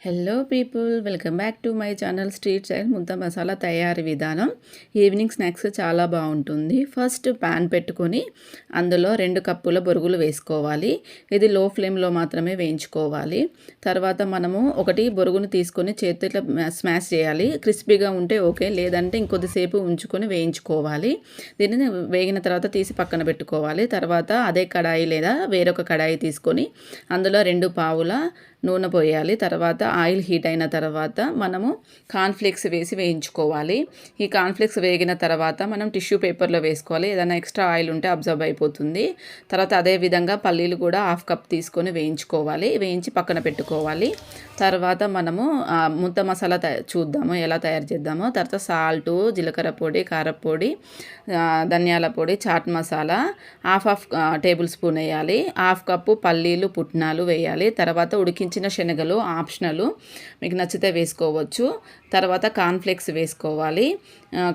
Hello people, welcome back to my channel street style ముద్ద మసాలా తయారీ విధానం. ఈవినింగ్ స్నాక్స్ చాలా బాగుంటుంది. ఫస్ట్ ప్యాన్ పెట్టుకొని అందులో 2 కప్పుల బొరుగులు వేసుకోవాలి. ఇది లో ఫ్లేమ్లో మాత్రమే వేయించుకోవాలి. తర్వాత మనము ఒకటి బొరుగును తీసుకొని చేతితో ఇట్లా స్మాష్ చేయాలి. క్రిస్పీగా ఉంటే ఓకే, లేదంటే ఇంకొద్దిసేపు ఉంచుకొని వేయించుకోవాలి. దీనిని వేగిన తర్వాత తీసి పక్కన పెట్టుకోవాలి. తర్వాత అదే కడాయి లేదా వేరొక కడాయి తీసుకొని అందులో 2 పావుల నూనె పోయాలి. తర్వాత ఆయిల్ హీట్ అయిన తర్వాత మనము కార్న్ఫ్లేక్స్ వేసి వేయించుకోవాలి. ఈ కార్న్ఫ్లేక్స్ వేగిన తర్వాత మనం టిష్యూ పేపర్లో వేసుకోవాలి. ఏదైనా ఎక్స్ట్రా ఆయిల్ ఉంటే అబ్జర్వ్ అయిపోతుంది. తర్వాత అదేవిధంగా పల్లీలు కూడా 1/2 కప్ తీసుకొని వేయించుకోవాలి. వేయించి పక్కన పెట్టుకోవాలి. తర్వాత మనము ముద్ద మసాలా చూద్దాము ఎలా తయారు చేద్దామో. తర్వాత సాల్టు, జీలకర్ర పొడి, కారపొడి, ధనియాల పొడి, చాట్ మసాలా 1/2 టేబుల్ స్పూన్ వేయాలి. 1/2 కప్పు పల్లీలు, పుట్నాలు వేయాలి. తర్వాత ఉడికించిన శనగలు ఆప్షనల్, మీకు నచ్చితే వేసుకోవచ్చు. తర్వాత కార్న్ఫ్లేక్స్ వేసుకోవాలి.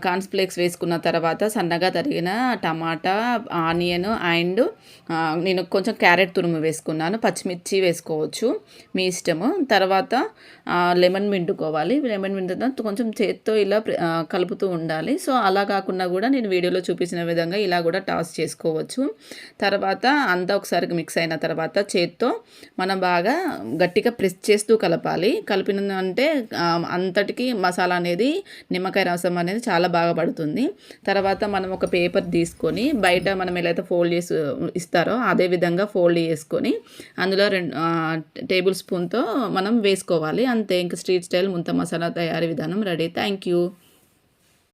కార్న్ఫ్లేక్స్ వేసుకున్న తర్వాత సన్నగా తరిగిన టమాటా, ఆనియన్ అండ్ నేను కొంచెం క్యారెట్ తురుము వేసుకున్నాను. పచ్చిమిర్చి వేసుకోవచ్చు, మీ ఇష్టము. తర్వాత లెమన్ పిండుకోవాలి. లెమన్ పిండిన కొంచెం చేత్తో ఇలా కలుపుతూ ఉండాలి. సో అలా కాకుండా కూడా నేను వీడియోలో చూపించిన విధంగా ఇలా కూడా టాస్ చేసుకోవచ్చు. తర్వాత అంతా ఒకసారి మిక్స్ అయిన తర్వాత చేత్తో మనం బాగా గట్టిగా ప్రెస్ చేస్తూ కలపాలి. కలిపినంటే అంతటికి మసాలా అనేది, నిమ్మకాయ రసం అనేది చాలా బాగా పడుతుంది. తర్వాత మనం ఒక పేపర్ తీసుకొని బయట మనం ఎలా అయితే ఫోల్డ్ చేసి ఇస్తారో అదే విధంగా ఫోల్డ్ చేసుకొని అందులో 2 టేబుల్ స్పూన్తో మనం వేసుకోవాలి. అంతే, ఇంకా స్ట్రీట్ స్టైల్ ముంత మసాలా తయారీ విధానం రెడీ. Thank you.